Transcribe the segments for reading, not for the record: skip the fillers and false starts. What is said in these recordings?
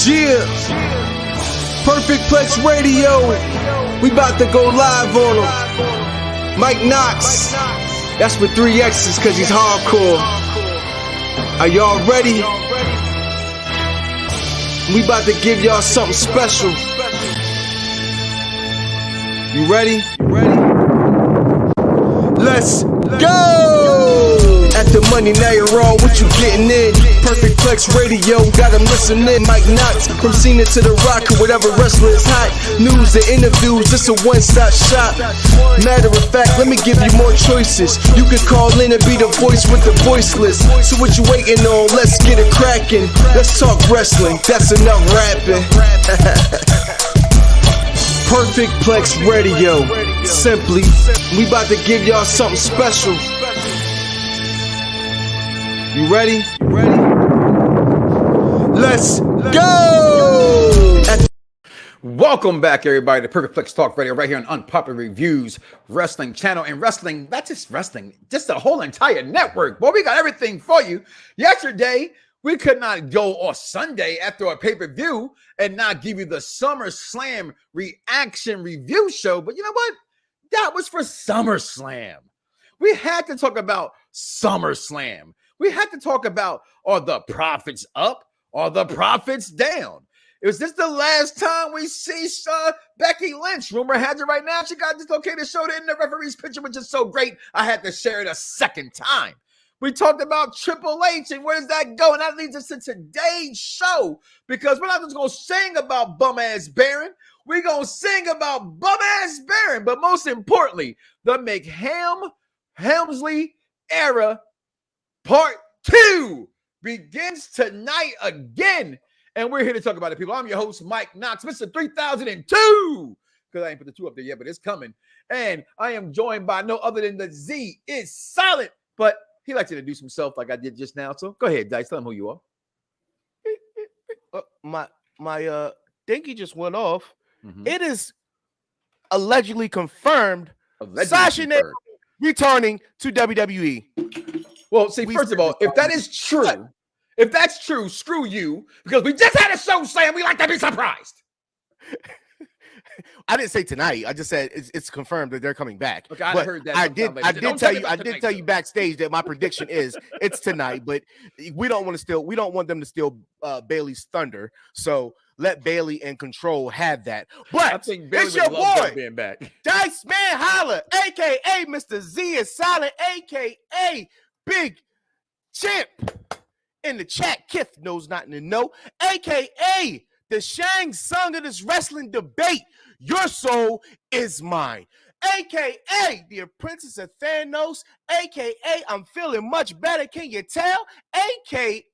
Yeah, Perfect Plex Radio. We about to go live on him. Mike Knoxxx. That's with 3 X's cause he's hardcore. Are y'all ready? We about to give y'all something special. You ready? Let's go! At the money, now you're all what you getting in. Perfect Plex Radio, got them listening. Mike Knoxxx, from Cena to The Rock, or whatever wrestler is hot. News and interviews, this a one-stop shop. Matter of fact, let me give you more choices. You can call in and be the voice with the voiceless. So what you waiting on? Let's get it cracking. Let's talk wrestling, that's enough rapping. Perfect Plex Radio. Simply, we about to give y'all something special. You ready? Let's go! Welcome back, everybody, to Perfect Plex Talk Radio right here on Unpopular Reviews Wrestling Channel. And wrestling, not just wrestling, just the whole entire network. Boy, we got everything for you. Yesterday, we could not go on Sunday after a pay-per-view and not give you the SummerSlam reaction review show. But you know what? That was for SummerSlam. We had to talk about SummerSlam. We had to talk about, are the profits up? Are the profits down? Is this the last time we see Becky Lynch? Rumor has it right now she got dislocated shoulder in the referee's picture, which is so great, I had to share it a second time. We talked about Triple H and where does that go? And that leads us to today's show, because we're not just going to sing about bum-ass Baron. We're going to sing about bum-ass Baron. But most importantly, the McMahon-Helmsley era Part 2 begins tonight again. And we're here to talk about it, people. I'm your host, Mike Knoxxx, Mr. 3002. Because I ain't put the 2 up there yet, but it's coming. And I am joined by no other than the Z is silent. But he likes to introduce himself like I did just now. So go ahead, Dice. Tell him who you are. My dinky just went off. It is allegedly confirmed. Sasha Nail returning to WWE. Well, see, first of all, if that is true, if that's true, screw you, because we just had a show saying we like to be surprised. I didn't say tonight. I just said it's confirmed that they're coming back. Okay, I heard that. I did tell you backstage that my prediction is it's tonight, but we don't want them to steal Bailey's thunder. So let Bailey and Control have that. But I think Bailey it's your boy being back. Dice Man Holla, aka Mr. Z is silent, aka Big Champ. In the chat, Kith knows nothing to know, aka the Shang Tsung of this wrestling debate. Your soul is mine, aka the Apprentice of Thanos, aka I'm feeling much better. Can you tell? Aka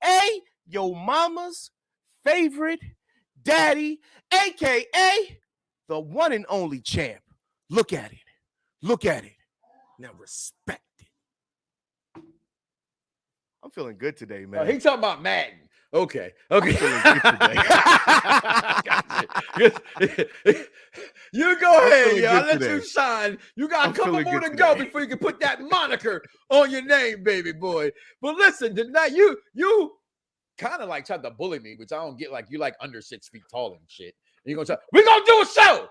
your mama's favorite daddy, aka the one and only champ. Look at it. Now respect it. I'm feeling good today, man. He talking about Madden. Okay. Gotcha. You go ahead, yo. I'll let you shine. You got a couple more to go before you can put that moniker on your name, baby boy. But listen, tonight you kind of like tried to bully me, which I don't get. Like you like under 6 feet tall and shit. And you're gonna try, we're gonna do a show.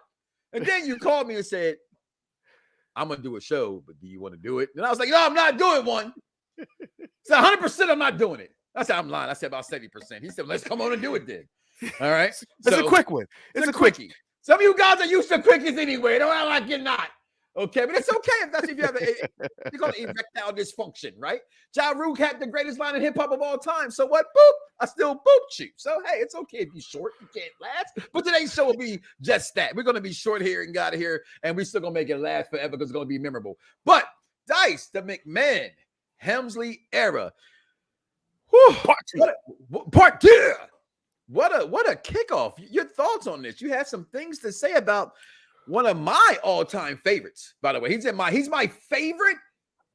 And then you called me and said, I'm gonna do a show, but do you want to do it? And I was like, no, I'm not doing one. So 100% I'm not doing it. I said, I'm lying. I said about 70%. He said, let's come on and do it then. All right. It's a quick one. It's a quickie. Some of you guys are used to quickies anyway. Don't act like you're not. Okay. But it's okay if you have you call it erectile dysfunction, right? Ja Rule had the greatest line in hip hop of all time. So what? Boop. I still booped you. So hey, it's okay if you're short. You can't last. But today's show will be just that. We're going to be short here and got here, and we're still going to make it last forever because it's going to be memorable. But Dice, the McMahon-Helmsley era. Whew, part 2. What a kickoff. Your thoughts on this? You have some things to say about one of my all-time favorites, by the way. He's my favorite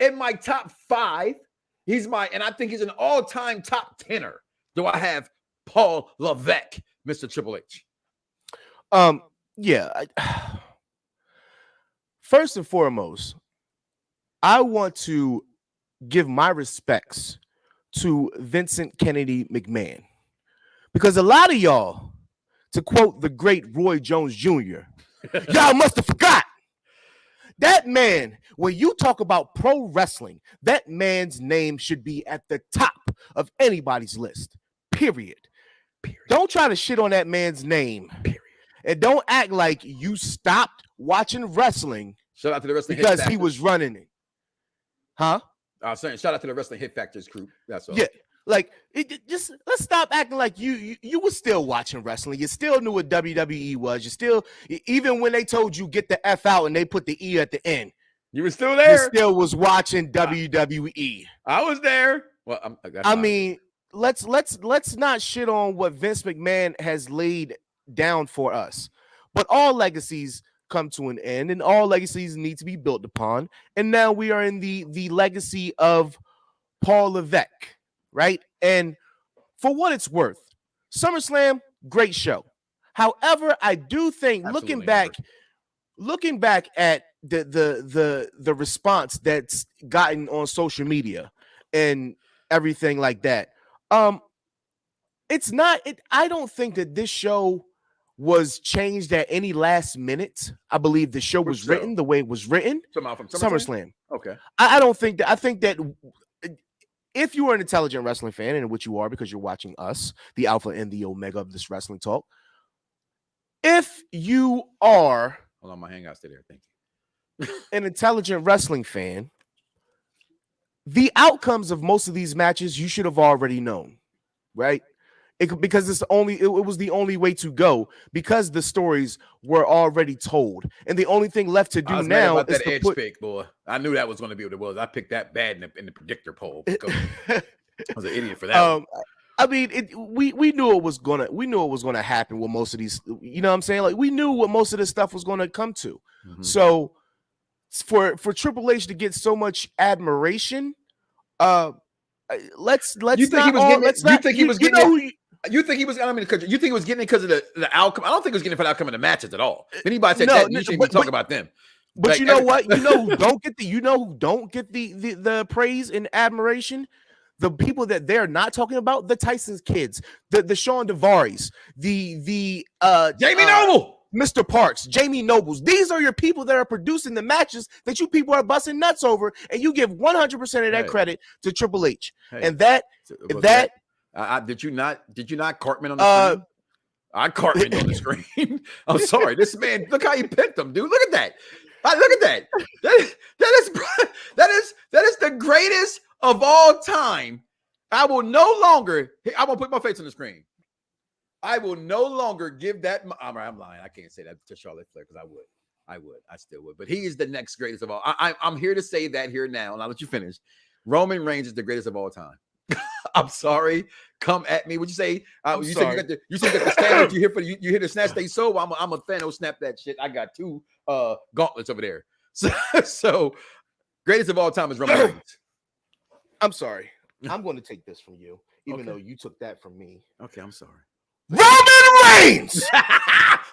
in my top 5. And I think he's an all-time top 10er. Do I have Paul Levesque, Mr. Triple H? Yeah. First and foremost, I want to give my respects to Vincent Kennedy McMahon, Because a lot of y'all, to quote the great Roy Jones Jr., y'all must have forgot. That man, when you talk about pro wrestling, that man's name should be at the top of anybody's list. Period. Don't try to shit on that man's name. Period. And don't act like you stopped watching wrestling. Shout out to the wrestling because he was running it. Huh? I was saying, shout out to the Wrestling Hit Factors crew. That's all. Yeah. Like, just let's stop acting like you were still watching wrestling. You still knew what WWE was. You still, even when they told you get the F out and they put the E at the end, you were still there. You still was watching WWE. I was there. Well, I mean, let's not shit on what Vince McMahon has laid down for us. But all legacies come to an end, and all legacies need to be built upon. And now we are in the legacy of Paul Levesque. Right. And for what it's worth, SummerSlam, great show. However, I do think looking back at the response that's gotten on social media and everything like that, I don't think that this show was changed at any last minute. I believe the show was written the way it was written. From SummerSlam. Okay. I don't think that. I think that if you are an intelligent wrestling fan, and which you are because you're watching us, the alpha and the omega of this wrestling talk, if you are hold on, my hangout's there. Thank you. An intelligent wrestling fan, the outcomes of most of these matches you should have already known, right? Because it was the only way to go because the stories were already told, and the only thing left to do now is that edge pick, boy. I knew that was going to be what it was. I picked that bad in the predictor poll. I was an idiot for that. I mean, we knew it was gonna happen with most of these. You know what I'm saying? Like we knew what most of this stuff was going to come to. Mm-hmm. So for Triple H to get so much admiration, let's. You think he was getting? You think he was? I mean, you think he was getting it because of the outcome? I don't think he was getting it for the outcome of the matches at all. If anybody said that, you shouldn't be talking about them. But like, you know what? You know who don't get the praise and admiration? The people that they're not talking about, the Tyson's kids, the Sean Devaris, the Jamie Noble, Mr. Parks, Jamie Nobles. These are your people that are producing the matches that you people are busting nuts over, and you give 100% of that credit to Triple H. And did you not Cartman on the screen? I Cartman on the screen. I'm sorry. This man, look how you picked him, dude. Look at that. Look at that. That is the greatest of all time. I'm gonna put my face on the screen. I will no longer give that. I'm lying. I can't say that to Charlotte Flair because I still would. But he is the next greatest of all. I'm here to say that here now, and I'll let you finish. Roman Reigns is the greatest of all time. I'm sorry. Come at me. Would you say? You said you got the standard. You hear the snatch they sold. I'm a Thanos. Snap that shit. I got 2 gauntlets over there. So greatest of all time is Roman Reigns. I'm sorry. I'm going to take this from you, even though you took that from me. Okay, I'm sorry. Roman Reigns.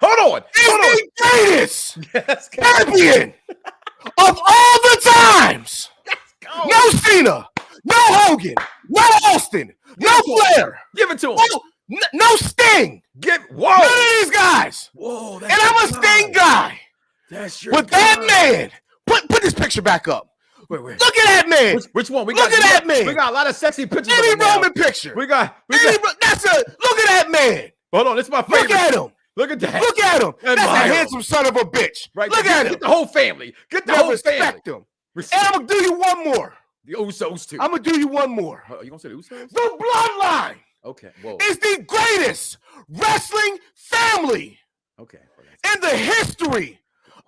Hold on. The greatest champion of all the times. No Cena. No Hogan, no Austin, no Flair. Give it to him. No Sting. Whoa. None of these guys. Whoa. And I'm a Sting guy. That's your But that man, put this picture back up. Wait. Look at that man. Which one? Look at that man. We got a lot of sexy pictures. Any Roman picture. Look at that man. Hold on, it's my favorite. Look at him. Look at that. Look at him. That's a handsome son of a bitch. Right. Look at him. Get the whole family. Get the whole respect family. Him. And I'm gonna do you one more. The Usos too. I'm gonna do you one more. You gonna say the Usos? The Bloodline. Okay. Whoa. Is the greatest wrestling family. Okay. In the history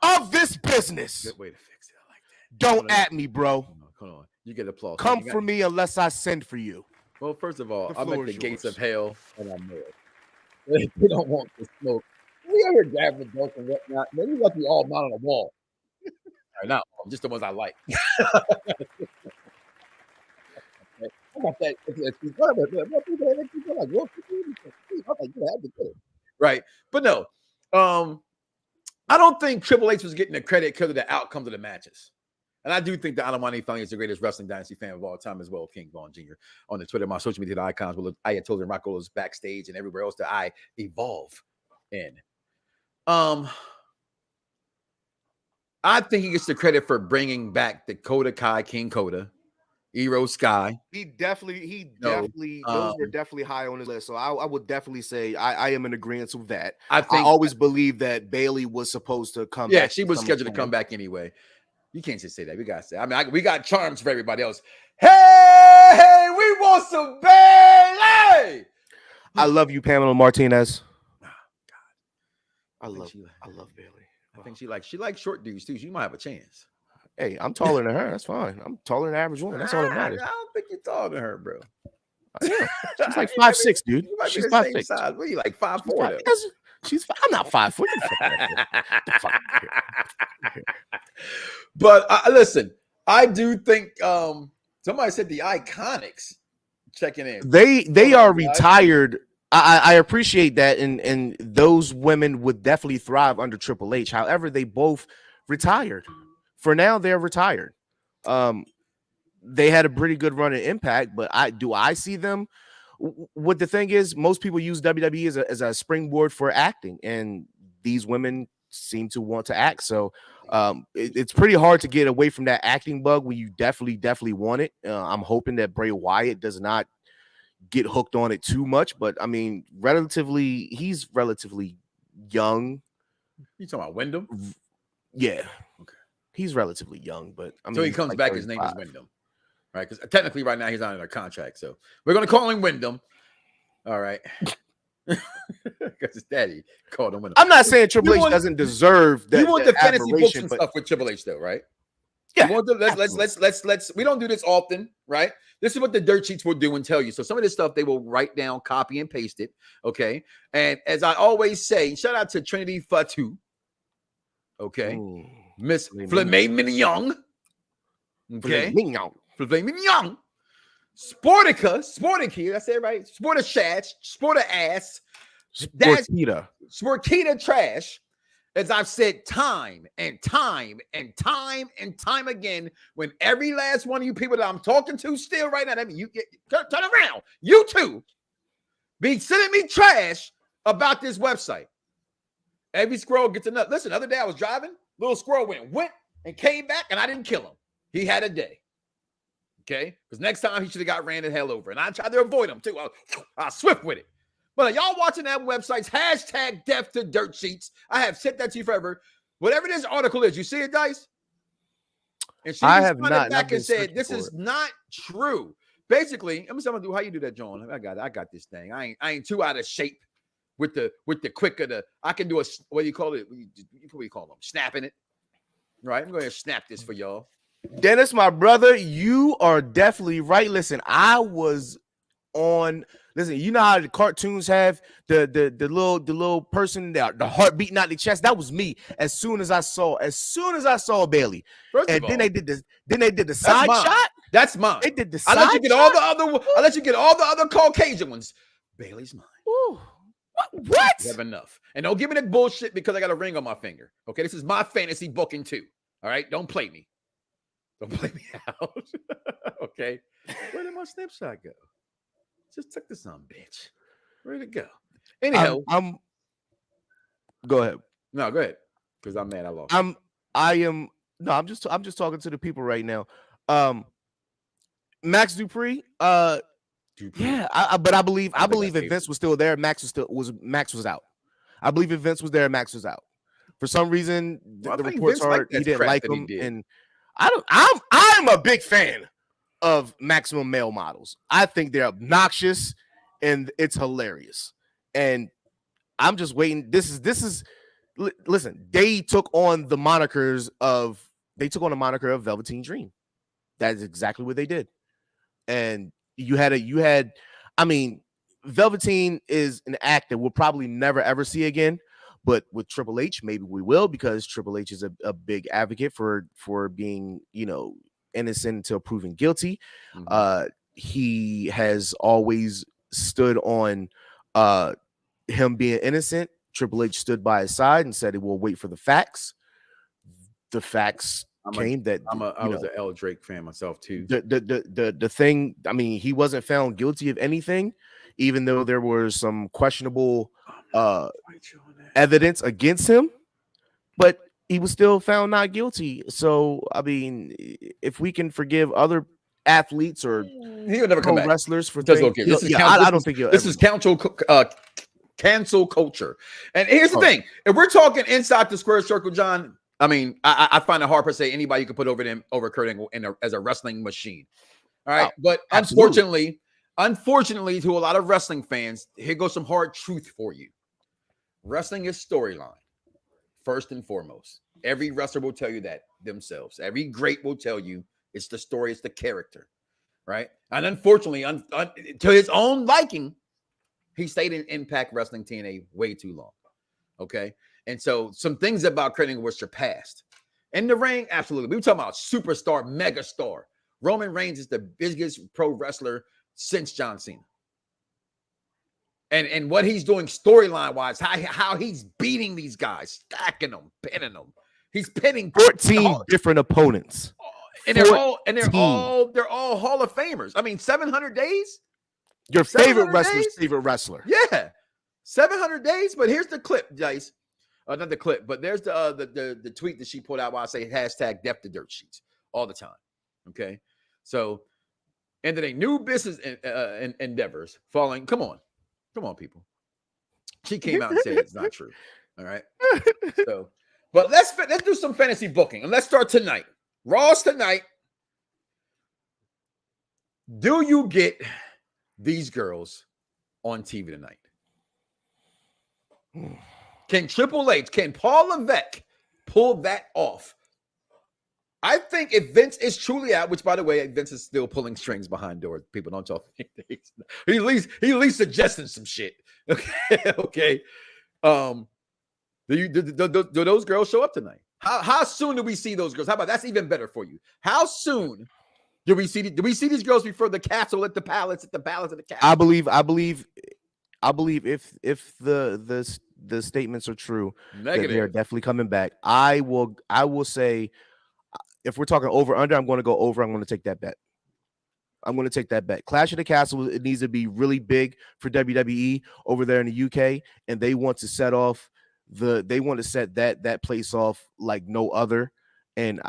of this business. Good way to fix it. I like that. Don't at me, bro. Hold on. You get applause. Come for me unless I send for you. Well, first of all, I'm at the gates of hell, and I'm there. They don't want to smoke. We ever grab the dope and whatnot. Man, you got me all not on the wall. All right, now just the ones I like. I got that. Right, but no, I don't think Triple H was getting the credit because of the outcomes of the matches. And I do think that Alamani Family is the greatest wrestling dynasty fan of all time as well. King Vaughn Jr. on the Twitter, my social media icons will look Ayatollah and Rocco's backstage and everywhere else that I evolve in. I think he gets the credit for bringing back Dakota Kai, King Coda, Ero Sky. He definitely, those were definitely high on his list. So I would definitely say I am in agreement with that. I always believe that Bailey was supposed to come back. Yeah, she was scheduled to come back anyway. You can't just say that. We got to say, I mean, we got charms for everybody else. Hey, we want some Bailey. I love you, Pamela Martinez. Oh, God. I love Bailey. I think she likes short dudes too. She might have a chance. Hey, I'm taller than her. That's fine. I'm taller than the average woman. That's all that matters. I don't think you're taller than her, bro. Yeah, she's like 5'6", dude. She's 5'6". Size. What are you like 5'4"? I'm not 5 foot. But listen, I do think somebody said the Iconics checking in. They are retired. I appreciate that, and those women would definitely thrive under Triple H. However, they both retired. For now, they're retired. They had a pretty good run in Impact, but I see them. What the thing is, most people use WWE as a springboard for acting, and these women seem to want to act. So it's pretty hard to get away from that acting bug when you definitely want it. I'm hoping that Bray Wyatt does not get hooked on it too much, but I mean, he's relatively young. You talking about Wyndham? Yeah. Okay. He's relatively young, but I mean, so he comes back. 35. His name is Wyndham, right? Because technically, right now he's not under contract, so we're gonna call him Wyndham. All right, because his daddy called him Wyndham. I'm not saying Triple H doesn't deserve that. You want the fantasy books and stuff with Triple H, though, right? Yeah. Let's. We don't do this often, right? This is what the dirt sheets will do and tell you. So some of this stuff they will write down, copy and paste it. Okay, and as I always say, shout out to Trinity Fatu. Okay. Ooh. Miss Flemay Mignon. Okay. Flemay Mignon. Sportica, I said right. Sporta ass. Sportita trash. As I've said time and time again, when every last one of you people that I'm talking to still right now, I mean, you get turn around. You too be sending me trash about this website. Every squirrel gets enough. Listen, the other day I was driving. Little squirrel went and came back, and I didn't kill him. He had a day. Okay? Because next time he should have got ran the hell over. And I tried to avoid him, too. I was swift with it. But y'all watching that website's hashtag death to dirt sheets. I have said that to you forever. Whatever this article is, you see it, Dice? And she responded back and said, this is not true. Basically, I'm gonna do how you do that, John. I got this thing. I ain't too out of shape. With the quick of the, I can do what do you call it? What do you call them? Snapping it. Right? I'm going to snap this for y'all. Dennis, my brother, you are definitely right. Listen, you know how the cartoons have the little person, the heart beating out the chest. That was me as soon as I saw Bailey. Then they did the side shot. That's mine. They did the side shot. I'll let you get all the other Caucasian ones. Bailey's mine. Ooh. What? You have enough. And don't give me that bullshit because I got a ring on my finger. Okay, this is my fantasy booking too. All right, don't play me. Don't play me out. Okay. Where did my snapshot go? Just took this on, bitch. Where'd it go? Anyhow, go ahead. No, go ahead. Because I'm mad I lost. I'm just talking to the people right now. Max Dupree, yeah, but I believe if Vince was still there, Max was out. I believe if Vince was there, Max was out. For some reason, the reports are he didn't like him, and I'm a big fan of maximum male models. I think they're obnoxious and it's hilarious. And I'm just waiting. Listen, they took on the moniker of Velveteen Dream. That is exactly what they did. And I mean, Velveteen is an act that we'll probably never ever see again. But with Triple H, maybe we will, because Triple H is a big advocate for being, innocent until proven guilty. Mm-hmm. He has always stood on him being innocent. Triple H stood by his side and said he will wait for the facts. The facts came. That I was an L Drake fan myself too. The thing, I mean, he wasn't found guilty of anything, even though there was some questionable evidence against him, but he was still found not guilty. So, I mean, if we can forgive other athletes or he would never come back. Wrestlers for things, things, I don't think this is cancel culture. And here's the thing: if we're talking inside the square circle, John, I mean, I find it hard to say anybody you could put over Kurt Angle as a wrestling machine. All right, but unfortunately, to a lot of wrestling fans, here goes some hard truth for you. Wrestling is storyline, first and foremost. Every wrestler will tell you that themselves. Every great will tell you it's the story, it's the character, right? And unfortunately, to his own liking, he stayed in Impact Wrestling TNA way too long, okay? And so some things about Kurt Angle were surpassed. In the ring, absolutely. We were talking about superstar, megastar. Roman Reigns is the biggest pro wrestler since John Cena. And what he's doing storyline-wise, how he's beating these guys, stacking them, pinning them. He's pinning 14 different opponents. And they're all Hall of Famers. I mean, 700 days? Your favorite wrestler's favorite wrestler. Yeah. 700 days, but here's the clip, Dice. Not the clip, but there's the tweet that she put out while I say hashtag Depth to Dirt Sheets all the time. Okay. So, and then a new business endeavors following. Come on, people. She came out and said it's not true. All right. So, but let's do some fantasy booking and let's start tonight. Raw's tonight. Do you get these girls on TV tonight? Can Triple H, can Paul Levesque pull that off? I think if Vince is truly out, which by the way, Vince is still pulling strings behind doors. People don't talk. He at least suggesting some shit. Okay. Do those girls show up tonight? How soon do we see those girls? How about that's even better for you? How soon do we see these girls before the castle at the palace at the castle? I believe if the statements are true, that they're definitely coming back. I will say, if we're talking over under, I'm going to go over. I'm going to take that bet. Clash of the Castle, it needs to be really big for WWE over there in the UK, and they want to set that place off like no other. And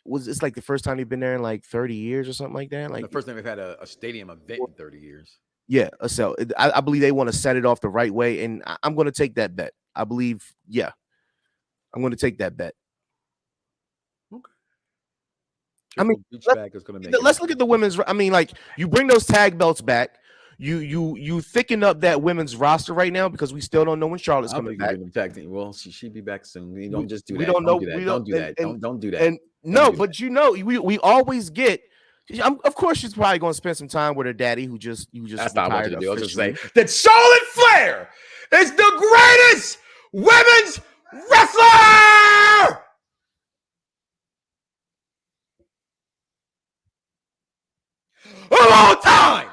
it's like the first time they've been there in like 30 years or something like that. Like the first time they've had a stadium event in 30 years. Yeah, so I believe they want to set it off the right way, and I'm going to take that bet. I believe, yeah, I'm going to take that bet. Okay. I mean, let's look at the women's. I mean, like, you bring those tag belts back. You thicken up that women's roster right now because we still don't know when Charlotte's coming back. Well, she'd be back soon. We don't just do that. We don't know. Don't do that. Don't do that. And no, but you know, we always get. Of course, she's probably going to spend some time with her daddy, who just. That's not what you do. I'll just say that Charlotte Flair is the greatest women's wrestler of all time.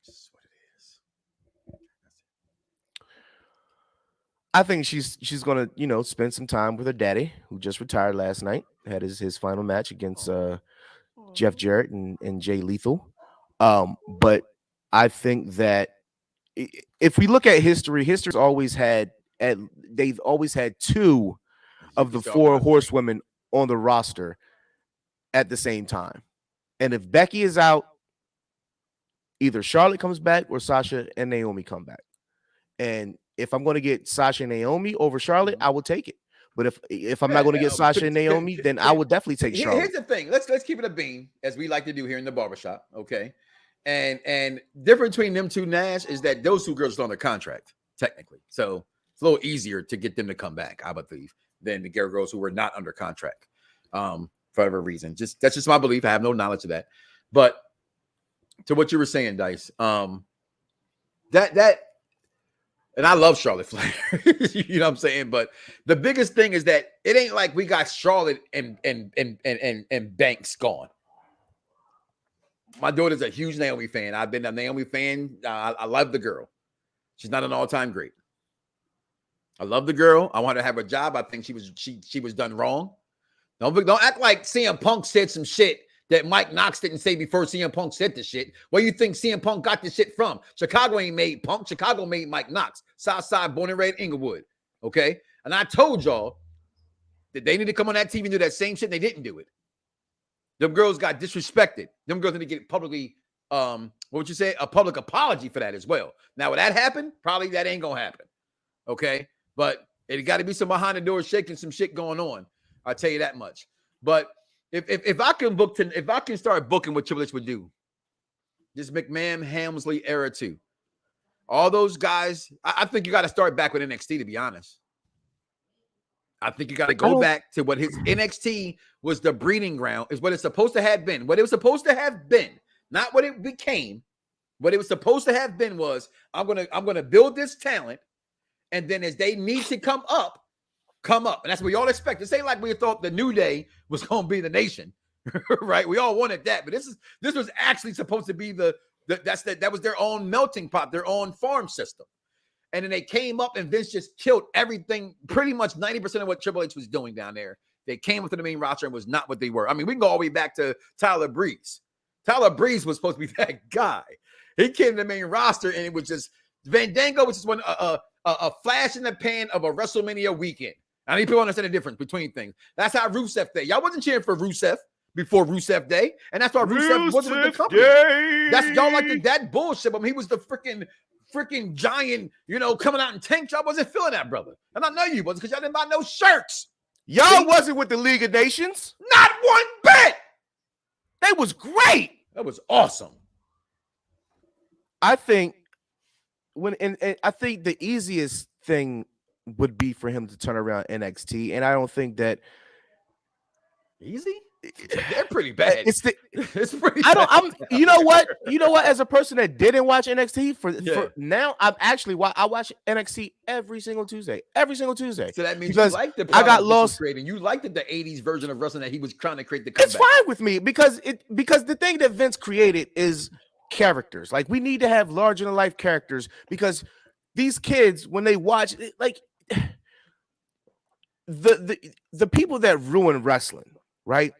That's what it is. I think she's going to spend some time with her daddy, who just retired last night. Had his final match against Jeff Jarrett and Jay Lethal. But I think that if we look at history's always had they've always had two of the four horsewomen on the roster at the same time. And if Becky is out, either Charlotte comes back or Sasha and Naomi come back. And if I'm going to get Sasha and Naomi over Charlotte, I will take it. But if I'm not going to get Sasha and Naomi, then I would definitely take Charlotte. Here's the thing. Let's keep it a bean, as we like to do here in the barbershop, okay? And difference between them two, Nash, is that those two girls are under contract, technically. So it's a little easier to get them to come back, I believe, than the girls who were not under contract for whatever reason. That's just my belief. I have no knowledge of that. But to what you were saying, Dice, that and I love Charlotte Flair, you know what I'm saying? But the biggest thing is that it ain't like we got Charlotte and Banks gone. My daughter's a huge Naomi fan. I've been a Naomi fan. I love the girl. She's not an all-time great. I love the girl. I want her to have a job. I think she was done wrong. Don't act like CM Punk said some shit that Mike Knoxxx didn't say before CM Punk said this shit. Where you think CM Punk got this shit from? Chicago ain't made Punk. Chicago made Mike Knoxxx. Southside, born and raised Inglewood. Okay? And I told y'all that they need to come on that TV and do that same shit. They didn't do it. Them girls got disrespected. Them girls need to get publicly, what would you say? A public apology for that as well. Now, when that happened, probably that ain't gonna happen. Okay? But it got to be some behind the door shaking, some shit going on. I'll tell you that much. But if I can if I can start booking what Triple H would do, this McMahon-Helmsley era too. All those guys, I think you got to start back with NXT, to be honest. I think you got to go back to what his NXT was the breeding ground, is what it's supposed to have been. What it was supposed to have been, not what it became. What it was supposed to have been was, I'm gonna build this talent, and then as they need to come up. And that's what we all expect. This ain't like we thought the New Day was gonna be the nation, right? We all wanted that, but this was actually supposed to be that was their own melting pot, their own farm system. And then they came up and Vince just killed everything, pretty much 90% of what Triple H was doing down there. They came up to the main roster and was not what they were. I mean, we can go all the way back to Tyler Breeze. Tyler Breeze was supposed to be that guy. He came to the main roster and it was just Fandango was just a flash in the pan of a WrestleMania weekend. I need people to understand the difference between things. That's how Rusev Day. Y'all wasn't cheering for Rusev before Rusev Day, and that's why Rusev wasn't with the company. That's y'all like that bullshit. But he was the freaking giant, coming out in tank. Y'all wasn't feeling that, brother. And I know you wasn't because y'all didn't buy no shirts. Y'all wasn't with the League of Nations. Not one bit. They was great. That was awesome. I think I think the easiest thing would be for him to turn around NXT, and I don't think that easy. They're pretty bad. It's pretty. You know what? As a person that didn't watch NXT for now, I watch NXT every single Tuesday. So that means because you like the I got lost. You liked the '80s version of wrestling that he was trying to create. It's fine with me because the thing that Vince created is characters. Like, we need to have larger than life characters because these kids, when they watch, like the people that ruin wrestling, right?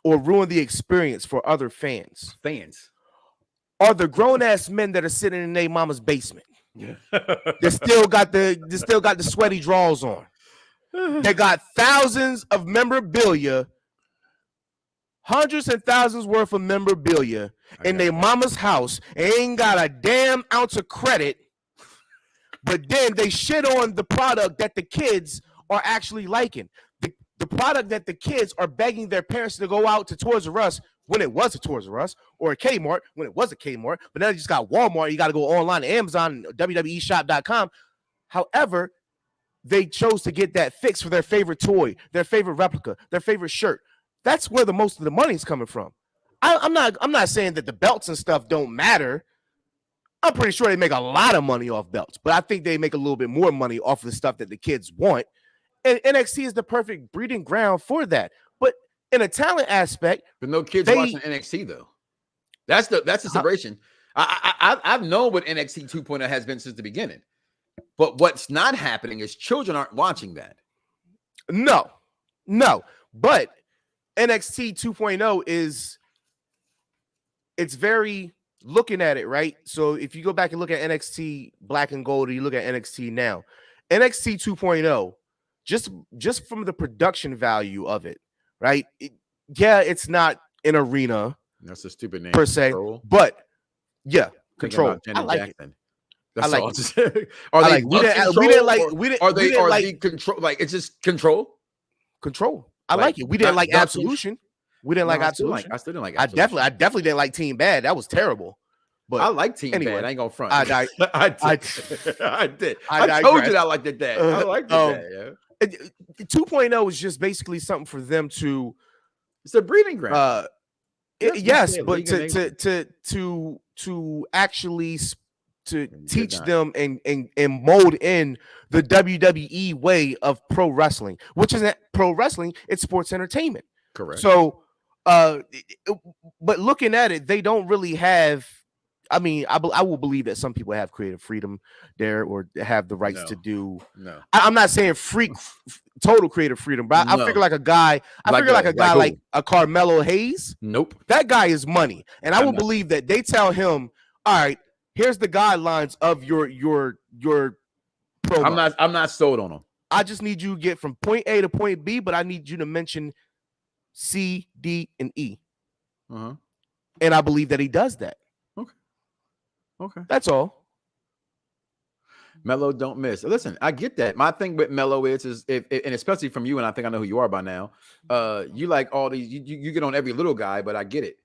Or ruin the experience for other fans are the grown-ass men that are sitting in their mama's basement. Yeah. They still got the sweaty drawers on. They got thousands of memorabilia, hundreds and thousands worth of memorabilia in their mama's house and ain't got a damn ounce of credit, but then they shit on the product that the kids are actually liking. The product that the kids are begging their parents to go out to Toys R Us when it was a Toys R Us, or a Kmart when it was a Kmart, but now you just got Walmart. You got to go online to Amazon, WWEshop.com. However, they chose to get that fix for their favorite toy, their favorite replica, their favorite shirt. That's where the most of the money is coming from. I'm not saying that the belts and stuff don't matter. I'm pretty sure they make a lot of money off belts, but I think they make a little bit more money off of the stuff that the kids want. And NXT is the perfect breeding ground for that. But in a talent aspect, but no kids watching NXT though. That's the separation. I've known what NXT 2.0 has been since the beginning. But what's not happening is children aren't watching that. No. But NXT 2.0 it's very looking at it, right? So if you go back and look at NXT Black and Gold, or you look at NXT now, NXT 2.0, just from the production value of it, right? It's not an arena. That's a stupid name per se, but yeah, Control. I like Jackson. it. That's I all. like It. Are they control? Like, it's just Control. I like it. We didn't like Absolution. We didn't like Absolution. I still didn't like Absolution. I definitely didn't like Team Bad. That was terrible. But I like Team anyway, Bad. I ain't gonna front. I did. I told you that I liked it. I liked it. Yeah. 2.0 is just basically something for them to. It's a breeding ground. Yes, but to actually teach them and mold in the WWE way of pro wrestling, which isn't pro wrestling, it's sports entertainment. Correct. So, but looking at it, they don't really have. I mean, I will believe that some people have creative freedom there or have the rights to do. No, I'm not saying total creative freedom, but I figure like a guy. Like a Carmelo Hayes. Nope. That guy is money, and I will believe that they tell him, all right, here's the guidelines of your promo. I'm not sold on him. I just need you to get from point A to point B, but I need you to mention C, D, and E. And I believe that he does that. Okay. That's all. Melo don't miss. Listen, I get that. My thing with Melo is if and especially from you, and I think I know who you are by now. You like all these. You get on every little guy, but I get it.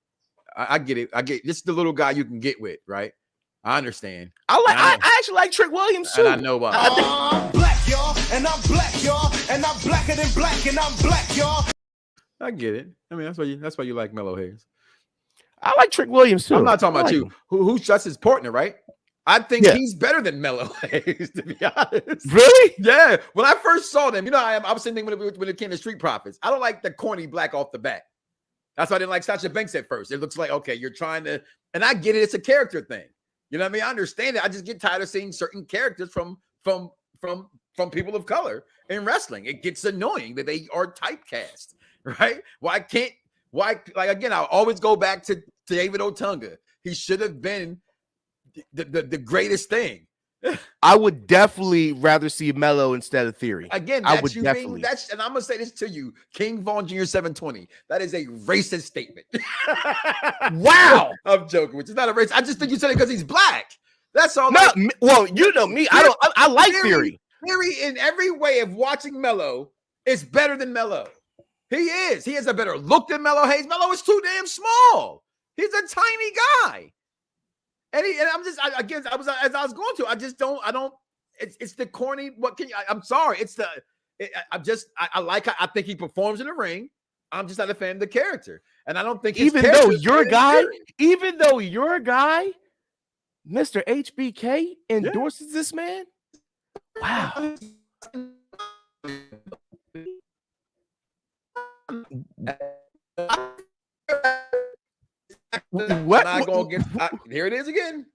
I get it. I get this is the little guy you can get with, right? I understand. I actually like Trick Williams too. And I know why. I'm black, y'all, and I'm black, y'all, and I'm blacker than black, and I'm black, y'all. I get it. I mean, that's why you like Melo Hayes. I like Trick Williams too. I'm not talking about you. Who's just his partner, right? I think he's better than Melo Hayes, to be honest. Really? Yeah. When I first saw them, I was thinking when it came to Street Profits, I don't like the corny black off the bat. That's why I didn't like Sasha Banks at first. It looks like, okay, you're trying to, and I get it. It's a character thing. You know what I mean? I understand it. I just get tired of seeing certain characters from people of color in wrestling. It gets annoying that they are typecast, right? Like again, I'll always go back to David Otunga. He should have been the greatest thing. I would definitely rather see Melo instead of Theory. Again, I would definitely. And I'm gonna say this to you, King Von Jr. 720. That is a racist statement. Wow, I'm joking, which is not a race. I just think you said it because he's black. That's all. No, well, you know me. I like Theory. Theory in every way of watching Melo is better than Melo. He is. He has a better look than Melo Hayes. Melo is too damn small. He's a tiny guy. And as I was going to, I don't, it's the corny, I'm sorry. I think he performs in the ring. I'm just not a fan of the character. And I don't think even though your guy, Mr. HBK endorses this man. Wow. Here it is again.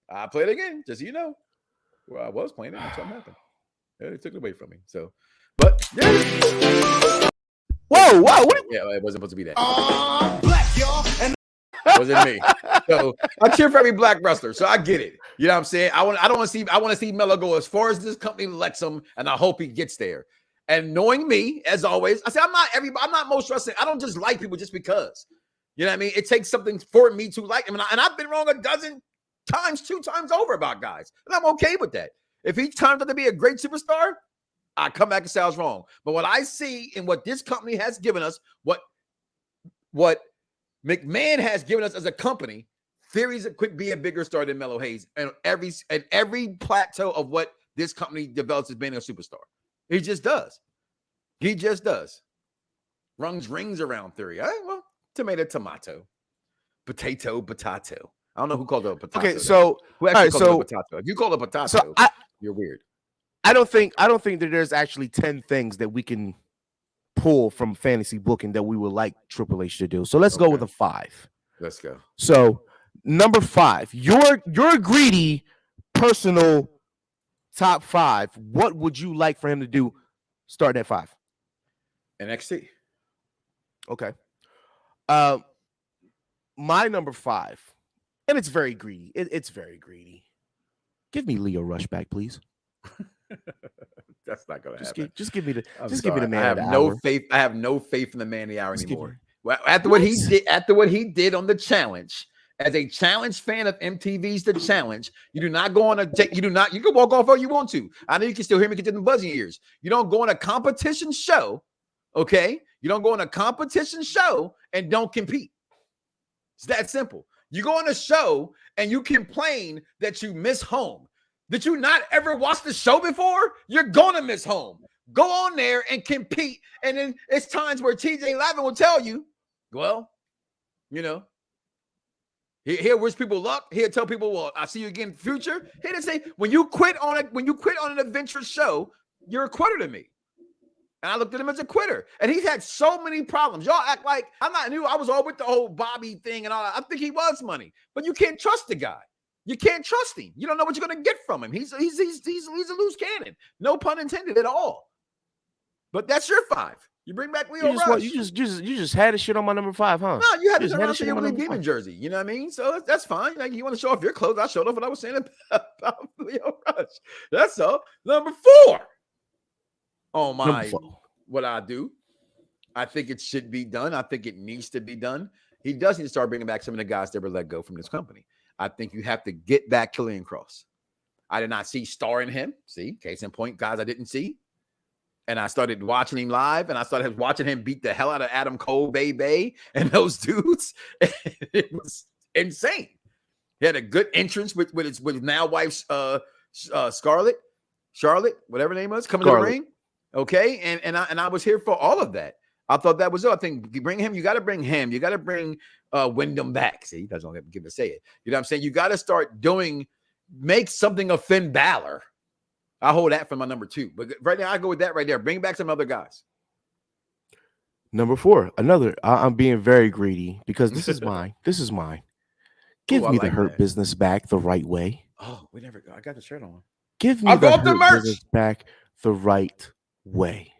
I play it again, just so you know. Well, I was playing it, and something happened. They took it away from me. So, but whoa, yeah, it wasn't supposed to be that. Black, y'all, and it wasn't me. So I cheer for every black wrestler. So I get it. You know what I'm saying? I want to see Melo go as far as this company lets him, and I hope he gets there. And knowing me, as always, I say I'm not most wrestling. I don't just like people just because. You know what I mean? It takes something for me to like him. And I've been wrong 12 times, 2 times over about guys. And I'm okay with that. If he turns out to be a great superstar, I come back and say I was wrong. But what I see in what this company has given us, what McMahon has given us as a company, Theories could be a bigger star than Melo Hayes. And every plateau of what this company develops as being a superstar. He just does. He just does. Rings around Theory. All right, well. Tomato, potato. I don't know who called it a potato. Okay, so who actually called it a potato? If you call it a potato, you're weird. I don't think that there's actually 10 things that we can pull from fantasy booking that we would like Triple H to do. So let's go with a 5. Let's go. So number 5, your greedy personal top 5. What would you like for him to do? Start at 5. NXT. Okay. My number 5, and it's very greedy. It's very greedy. Give me Leo Rush back, please. That's not gonna happen. Just give me the man. I have no faith. I have no faith in the man of the hour anymore. Well, after what he did on the challenge, as a challenge fan of MTV's The Challenge, you do not go on you can walk off all you want to. I know you can still hear me get in the buzzing ears. You don't go on a competition show, okay? You don't go on a competition show and don't compete. It's that simple. You go on a show and you complain that you miss home. Did you not ever watch the show before? You're going to miss home. Go on there and compete. And then it's times where TJ Lavin will tell you, well, you know, he'll wish people luck. He'll tell people, well, I'll see you again in the future. He'll say, when you quit on an adventurous show, you're a quitter to me. And I looked at him as a quitter. And he's had so many problems. Y'all act like I'm not new. I was all with the whole Bobby thing and all that. I think he was money. But you can't trust the guy. You can't trust him. You don't know what you're gonna get from him. He's a loose cannon. No pun intended at all. But that's your 5. You bring back Leo Rush. You just had a shit on my number 5, huh? No, you had to just turn around and say shit you on my believe number Demon 5. jersey. You know what I mean? So that's fine. Like, you want to show off your clothes, I showed off what I was saying about Leo Rush. That's all. Number 4. Oh my, what I do. I think it should be done. I think it needs to be done. He does need to start bringing back some of the guys that were let go from this company. I think you have to get back Killian Cross. I did not see star in him. See, case in point, guys I didn't see. And I started watching him live, and I started watching him beat the hell out of Adam Cole, Bay, and those dudes. It was insane. He had a good entrance with his now wife's Charlotte, whatever her name was, coming to the ring. Okay, and I was here for all of that. I thought that was all. I think you bring him. You got to bring him. You got to bring Wyndham back. See, he doesn't give to say it. You know what I'm saying? You got to start make something of Finn Balor. I hold that for my number 2. But right now, I go with that right there. Bring back some other guys. Number 4, another. I'm being very greedy because this is mine. This is mine. Give me the Hurt Business back the right way. Oh, I got the shirt on. Give me the Hurt Business back the right way.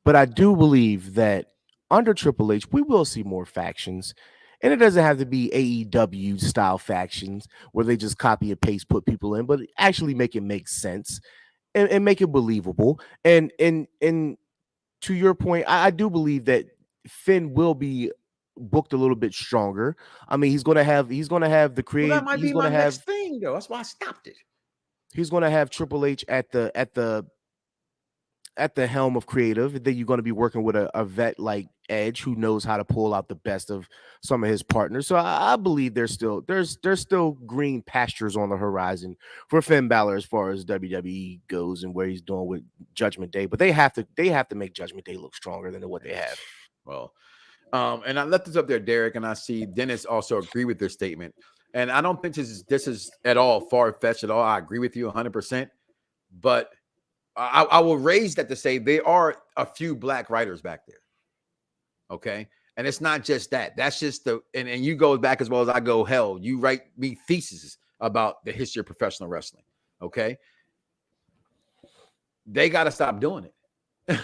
But I do believe that under Triple H, we will see more factions. And it doesn't have to be AEW style factions where they just copy and paste, put people in, but actually make it make sense and make it believable. And to your point, I do believe that Finn will be booked a little bit stronger. I mean, he's gonna have the creative. Well, that might be my next thing, though. That's why I stopped it. He's gonna have Triple H at the helm of creative. Then you're going to be working with a vet like Edge who knows how to pull out the best of some of his partners. So I believe there's still green pastures on the horizon for Finn Balor as far as WWE goes and where he's doing with Judgment Day. But they have to make Judgment Day look stronger than what they have. Well, and I left this up there, Derek, and I see Dennis also agree with this statement. And I don't think this is at all far-fetched at all. I agree with you 100%. But I will raise that to say there are a few black writers back there. Okay. And it's not just that. That's just and you go back as well as I go, hell, you write me theses about the history of professional wrestling. Okay. They got to stop doing it.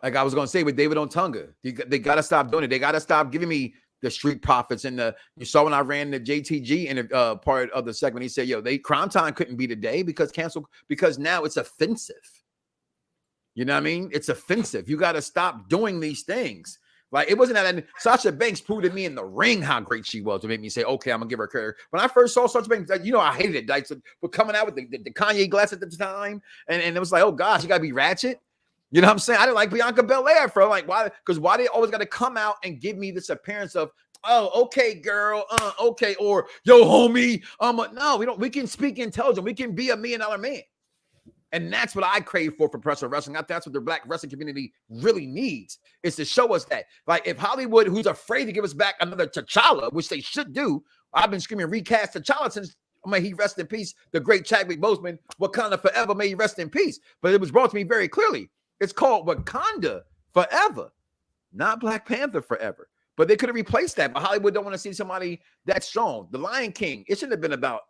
Like I was going to say with David Otunga, they got to stop doing it. They got to stop giving me the Street Profits and you saw when I ran the JTG in part of the segment, he said, Crime Time couldn't be today because now it's offensive. You know what I mean? It's offensive. You got to stop doing these things. Like it wasn't that. And Sasha Banks proved to me in the ring how great she was to make me say, okay, I'm gonna give her credit. When I first saw Sasha Banks, I hated it. Like, we're coming out with the Kanye glass at the time, and it was like, oh gosh, you gotta be ratchet. You know what I'm saying? I didn't like Bianca Belair for like why? Because why they always got to come out and give me this appearance of, oh, okay, girl, okay, or yo, homie, no, we don't. We can speak intelligent. We can be $1 million man. And that's what I crave for professional wrestling. I think that's what the black wrestling community really needs, is to show us that. Like if Hollywood, who's afraid to give us back another T'Challa, which they should do. I've been screaming recast T'Challa since, may he rest in peace, the great Chadwick Boseman, Wakanda forever, may he rest in peace. But it was brought to me very clearly. It's called Wakanda forever, not Black Panther forever. But they could have replaced that. But Hollywood don't want to see somebody that strong. The Lion King, it shouldn't have been about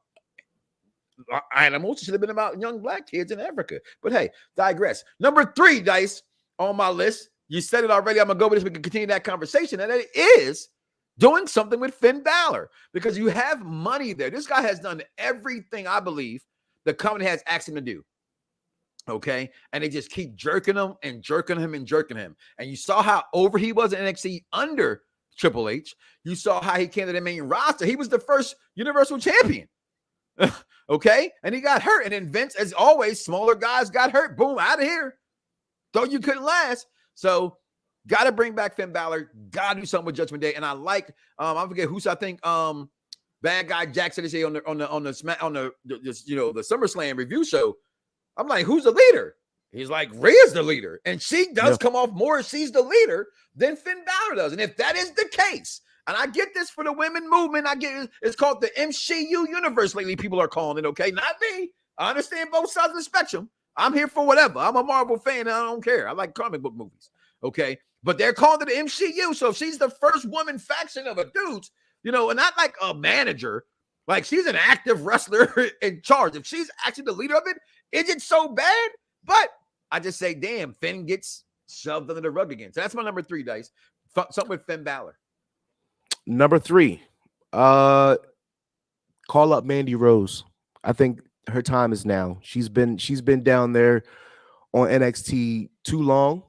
animals. It should have been about young black kids in Africa. But hey, digress. Number 3, Dice, on my list. You said it already. I'm going to go with this. We can continue that conversation. And it is doing something with Finn Balor because you have money there. This guy has done everything I believe the company has asked him to do. Okay. And they just keep jerking him and jerking him and jerking him. And you saw how over he was in NXT under Triple H. You saw how he came to the main roster. He was the first Universal Champion. Okay, and he got hurt, and then Vince, as always, smaller guys got hurt. Boom, out of here. Thought you couldn't last. So, got to bring back Finn Balor. Got to do something with Judgment Day. And I like, I forget who's, I think, bad guy Jack said on the SummerSlam review show. I'm like, who's the leader? He's like, Rhea's the leader, and she does come off more as she's the leader than Finn Balor does. And if that is the case. And I get this for the women movement. I get it's called the MCU universe lately. People are calling it, okay? Not me. I understand both sides of the spectrum. I'm here for whatever. I'm a Marvel fan and I don't care. I like comic book movies, okay? But they're calling it the MCU. So if she's the first woman faction of a dudes, and not like a manager, Like, she's an active wrestler in charge. If she's actually the leader of it, is it so bad? But I just say, damn, Finn gets shoved under the rug again. So that's my number 3, Dice. Something with Finn Balor. Number 3, call up Mandy Rose. I think her time is now. She's been down there on NXT too long.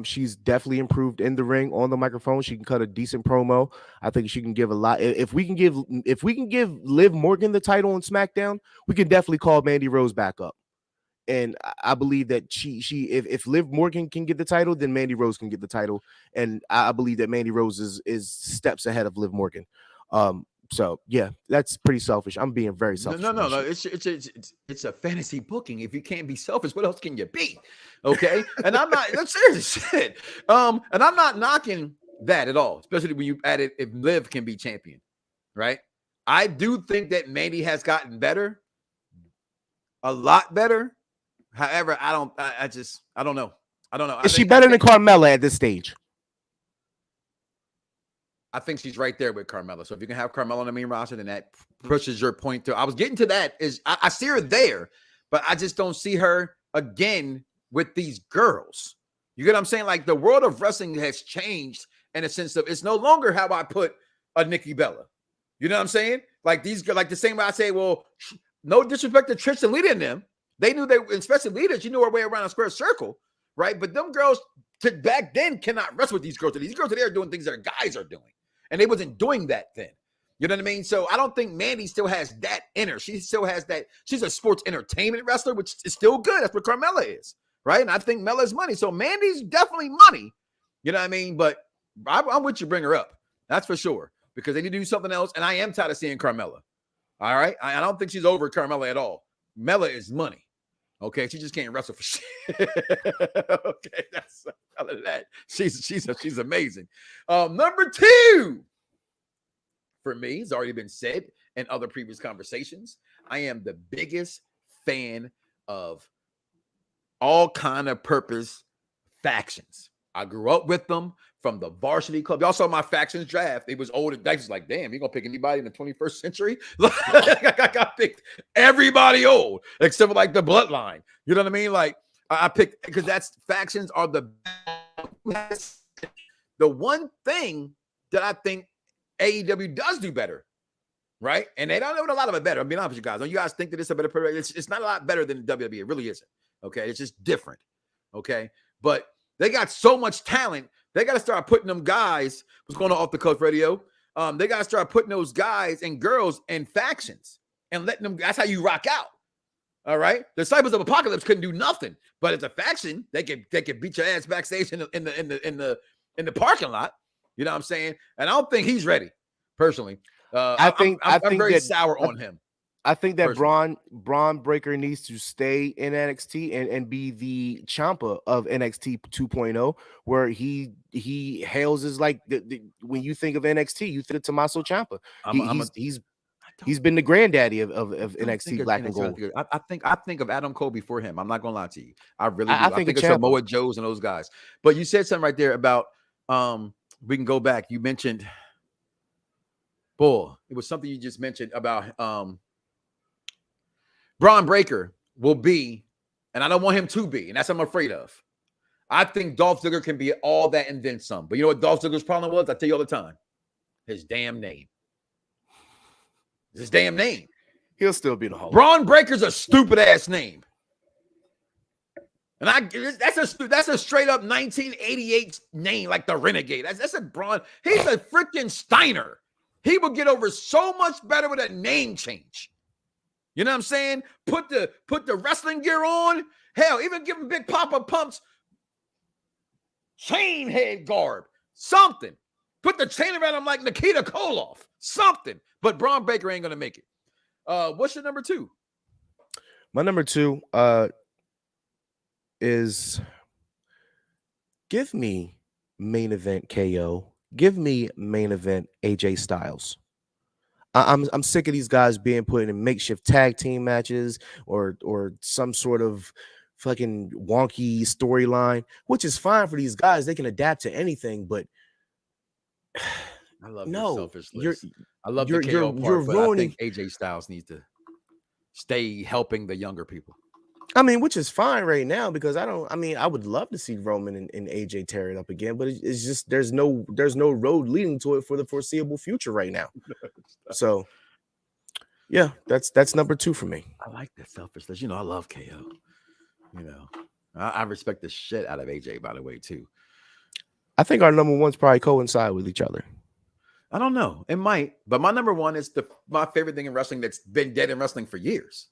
She's definitely improved in the ring, on the microphone. She can cut a decent promo. I think she can give a lot. If we can give Liv Morgan the title on SmackDown, we can definitely call Mandy Rose back up. And I believe that if Liv Morgan can get the title, then Mandy Rose can get the title. And I believe that Mandy Rose is steps ahead of Liv Morgan. So yeah, that's pretty selfish. I'm being very selfish. No. It's a fantasy booking. If you can't be selfish, what else can you be? Okay. And I'm not, that's serious shit. And I'm not knocking that at all, especially when you added if Liv can be champion, right? I do think that Mandy has gotten better, a lot better. However, I don't know. Is she better than Carmella at this stage? I think she's right there with Carmella. So if you can have Carmella on the main roster, then that pushes your point to. I was getting to that. I see her there, but I just don't see her again with these girls. You get what I'm saying? Like, the world of wrestling has changed in a sense of it's no longer how I put a Nikki Bella. You know what I'm saying? Like, these, like the same way I say, well, no disrespect to Trish and Lita and them. They knew especially Lita, she knew her way around a square circle, right? But them girls back then cannot wrestle with these girls. These girls today are doing things that guys are doing. And they wasn't doing that then. You know what I mean? So I don't think Mandy still has that in her. She still has that. She's a sports entertainment wrestler, which is still good. That's what Carmella is, right? And I think Mella's money. So Mandy's definitely money. You know what I mean? But I'm with you, bring her up. That's for sure. Because they need to do something else. And I am tired of seeing Carmella. All right? I don't think she's over Carmella at all. Mella is money. Okay, she just can't wrestle for shit. Okay, that's other than that. She's amazing. Number 2 for me, it's already been said in other previous conversations. I am the biggest fan of all kind of purpose factions. I grew up with them from the varsity club. Y'all saw my factions draft. It was old. Dice was like, damn, you gonna pick anybody in the 21st century? I picked everybody old, except for like the bloodline. You know what I mean? Like, I picked, because that's factions are the one thing that I think AEW does do better, right? And they don't know a lot of it better. I'm being honest with you guys. Don't you guys think that it's a better product? It's not a lot better than WWE. It really isn't. Okay, it's just different. Okay, but they got so much talent. They got to start putting them guys. What's going on Off the Cuff Radio? They got to start putting those guys and girls in factions and letting them. That's how you rock out. All right. The Disciples of Apocalypse couldn't do nothing, but as a faction, they could beat your ass backstage in the parking lot. You know what I'm saying? And I don't think he's ready, personally. I'm very sour on him. I think that Braun Breaker needs to stay in NXT and be the Ciampa of NXT 2.0, where he hails as like when you think of NXT, you think of Tommaso Ciampa. He's been the granddaddy of NXT Black and Gold. I think of Adam Cole before him. I'm not gonna lie to you. I really do. I think of Samoa Joes and those guys. But you said something right there about we can go back. You mentioned, it was something you just mentioned about Braun Breaker will be, and I don't want him to be, and that's what I'm afraid of. I think Dolph Ziggler can be all that and then some. But you know what Dolph Ziggler's problem was? I tell you all the time. His damn name. His damn name. He'll still be the Hall. Braun Breaker's a stupid ass name. And that's a straight up 1988 name, like the Renegade. That's a Braun. He's a freaking Steiner. He would get over so much better with a name change. You know what I'm saying? Put the wrestling gear on. Hell, even give him Big Papa Pump's chain head garb. Something. Put the chain around him like Nikita Koloff. Something. But Braun Breaker ain't gonna make it. What's your number 2? My number 2 is give me main event KO. Give me main event AJ Styles. I'm sick of these guys being put in makeshift tag team matches or some sort of fucking wonky storyline, which is fine for these guys. They can adapt to anything, but I love your No, selfishness. I love the KO part, but ruining. I think AJ Styles needs to stay helping the younger people. I mean, which is fine right now because I would love to see Roman and AJ tear it up again, but it's just there's no road leading to it for the foreseeable future right now. So, yeah, that's number 2 for me. I like that selfishness. You know, I love KO. You know, I respect the shit out of AJ, by the way, too. I think our number ones probably coincide with each other. I don't know. It might, but my number 1 is my favorite thing in wrestling that's been dead in wrestling for years.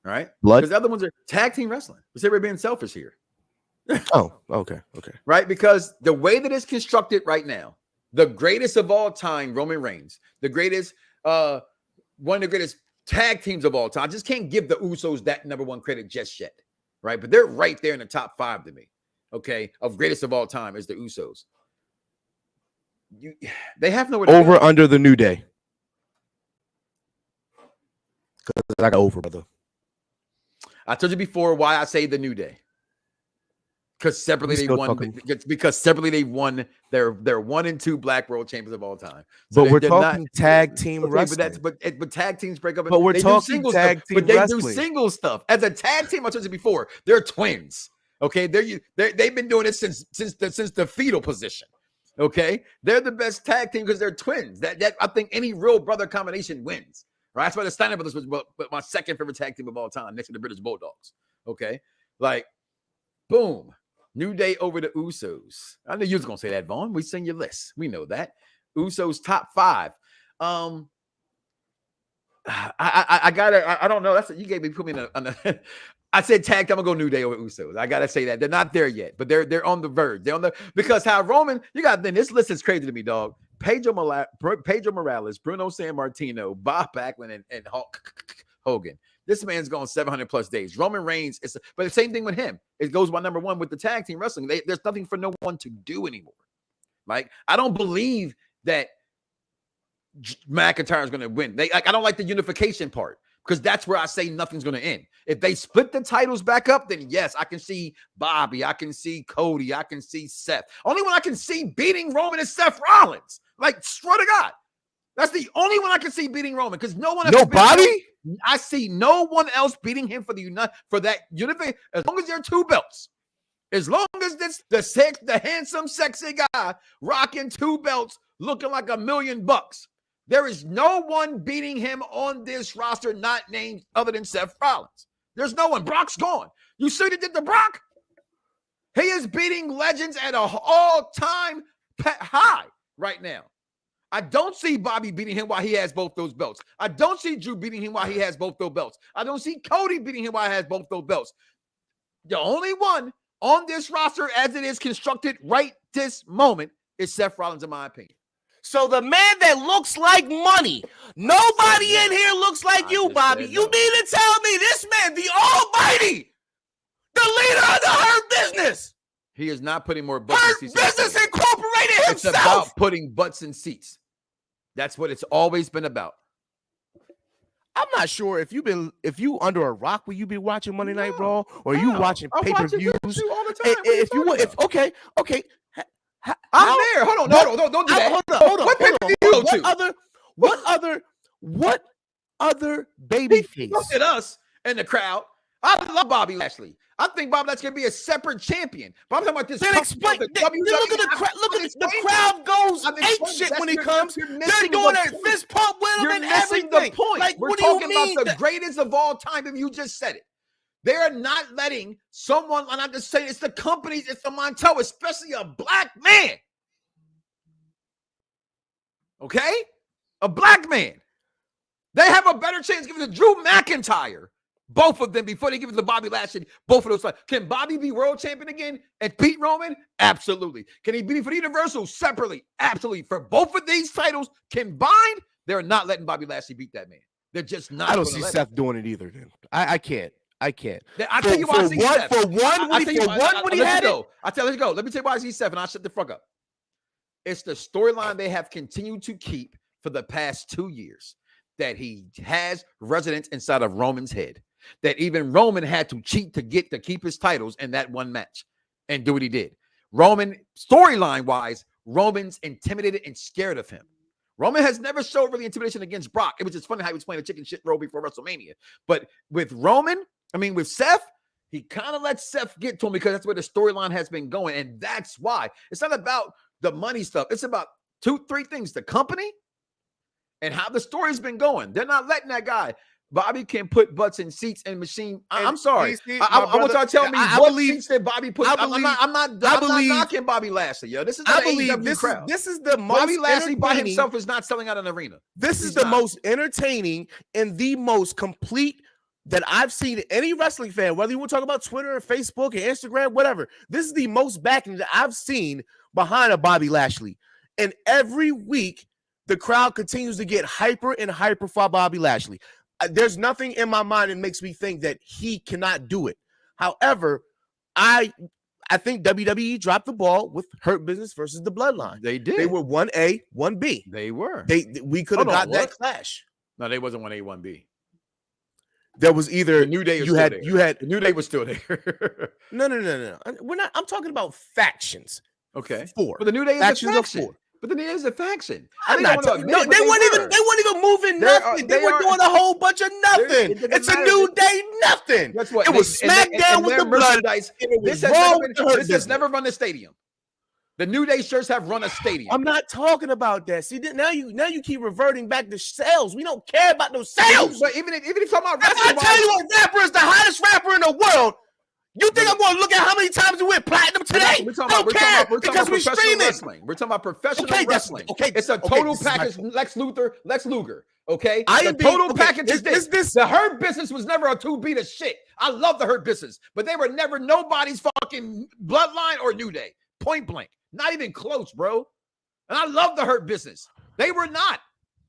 All right? Blood? Because the other ones are tag team wrestling. We say we're being selfish here. Oh, okay. Right? Because the way that it's constructed right now, the greatest of all time, Roman Reigns, the greatest, one of the greatest tag teams of all time. I just can't give the Usos that number 1 credit just yet. Right? But they're right there in the top 5 to me. Okay? Of greatest of all time is the Usos. They have nowhere to over go. Under the New Day. Because I got over, brother. I told you before why I say the New Day. Because separately they won. Because separately they won. They're 1 and 2 Black World Champions of all time. So but we're talking tag team wrestling. But tag teams break up. But we're talking tag team But they wrestling. do single stuff as a tag team. I told you before. They're twins. Okay, they've been doing it since the fetal position. Okay, they're the best tag team because they're twins. That I think any real brother combination wins. Right, that's why the Steiner Brothers was my second favorite tag team of all time, next to the British Bulldogs. Okay, like, boom, New Day over the Usos. I knew you was gonna say that, Vaughn. We sing your list. We know that. Usos top 5. I gotta. I don't know. That's what you gave me. Put me on a I said tag. I'm gonna go New Day over Usos. I gotta say that they're not there yet, but they're on the verge. They're on the because how Roman. You got then this list is crazy to me, dog. Pedro Morales, Bruno Sammartino, Bob Backlund, and Hulk Hogan. This man's gone 700 plus days. Roman Reigns but the same thing with him. It goes by number 1 with the tag team wrestling. There's nothing for no one to do anymore. Like I don't believe that McIntyre is going to win. I don't like the unification part. Because that's where I say nothing's going to end. If they split the titles back up, then yes, I can see Bobby. I can see Cody. I can see Seth. Only one I can see beating Roman is Seth Rollins. Like, swear to God. That's the only one I can see beating Roman. Because no one else. No Bobby? I see no one else beating him for that unification. As long as there are 2 belts. As long as the handsome, sexy guy rocking 2 belts, looking like $1 million. There is no one beating him on this roster not named other than Seth Rollins. There's no one. Brock's gone. You see what he did to Brock? He is beating legends at an all-time high right now. I don't see Bobby beating him while he has both those belts. I don't see Drew beating him while he has both those belts. I don't see Cody beating him while he has both those belts. The only one on this roster as it is constructed right this moment is Seth Rollins, in my opinion. So the man that looks like money, nobody in here looks like you, Bobby. You need to tell me this man, the almighty, the leader of the Hurt Business. He is not putting more butts Hurt in seats. Business Incorporated himself. It's about putting butts in seats. That's what it's always been about. I'm not sure if you under a rock, will you be watching Monday Night Raw or are you watching pay-per-views? All the time. Okay. I'm there. Hold on. Don't do that. Hold on. What pay-per-view you go to? What other baby face? Look at us in the crowd. I love Bobby Lashley. I think Bobby Lashley can be a separate champion. But I'm talking about this. Then explain. Look at the crowd goes ape shit when he comes. They're doing a fist pump with him and everything. The point. Like, We're what do you talking mean? about the greatest of all time. If you just said it, they are not letting someone. I'm not just saying it's the companies. It's the Montel, especially a black man. Okay, a black man. They have a better chance giving it to Drew McIntyre. Both of them before they give it to Bobby Lashley. Both of those. Can Bobby be world champion again and beat Roman? Absolutely. Can he beat for the Universal separately? Absolutely. For both of these titles combined, they're not letting Bobby Lashley beat that man. They're just not. I don't see Seth doing it either. Then I can't. I tell you why I see Seth. For one, when he had it. Let's go. Let me tell you why I see Seth, and I'll shut the fuck up. It's the storyline they have continued to keep for the past 2 years. That he has residence inside of Roman's head. That even Roman had to cheat to keep his titles in that one match and do what he did. Roman, storyline wise, Roman's intimidated and scared of him. Roman has never showed really intimidation against Brock. It was just funny how he was playing a chicken shit role before WrestleMania. But with with Seth, he kind of let Seth get to him because that's where the storyline has been going. And that's why. It's not about the money stuff. It's about 2-3 things. The company and how the story's been going. They're not letting that guy. Bobby can put butts in seats and machine. I'm sorry. I want y'all to tell me what seats that Bobby put. I'm not knocking Bobby Lashley, yo. This is this is the most Bobby Lashley by himself is not selling out an arena. This is the most entertaining and the most complete that I've seen any wrestling fan, whether you want to talk about Twitter or Facebook or Instagram, whatever. This is the most backing that I've seen behind a Bobby Lashley. And every week, the crowd continues to get hyper and hyper for Bobby Lashley. There's nothing in my mind that makes me think that he cannot do it. However, I think WWE dropped the ball with Hurt Business versus the Bloodline. They did. They were 1A, 1B. They were. We could have got that clash. No, they wasn't 1A, 1B. There was either the New Day. You had the New Day was still there. No. We're not. I'm talking about factions. Okay. 4. But the New Day is factions a faction. of 4. But the New Day is a faction. I'm not talking. No, they weren't even moving nothing. They were doing a whole bunch of nothing. It's a New Day nothing. That's what it was. SmackDown with the merchandise. This has never run a stadium. The New Day shirts have run a stadium. I'm not talking about that. See, now you keep reverting back to sales. We don't care about those sales. But even if you're talking about wrestling, if I tell you a rapper is the hottest rapper in the world, you think I'm going to look at how many times we went platinum today? We're talking because we're streaming. Wrestling. We're talking about professional wrestling. It's a total package. Lex Luger. Okay, the total package is this. The Hurt Business was never a 2B to shit. I love the Hurt Business, but they were never nobody's fucking Bloodline or New Day. Point blank. Not even close, bro. And I love the Hurt Business. They were not.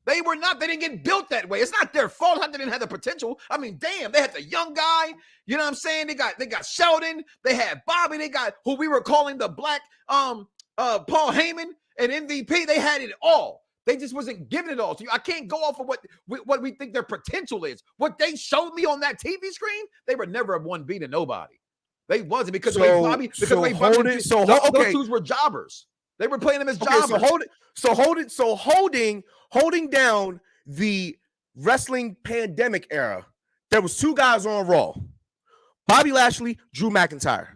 They didn't get built that way. It's not their fault. They didn't have the potential. I mean, damn, they had the young guy. You know what I'm saying? They got Sheldon. They had Bobby. They got who we were calling the black Paul Heyman and MVP. They had it all. They just wasn't giving it all to you. I can't go off of what we think their potential is. What they showed me on that TV screen, they were never a 1B to nobody. They wasn't because those twos were jobbers. They were playing them as jobbers. Holding down the wrestling pandemic era, there was 2 guys on Raw. Bobby Lashley, Drew McIntyre.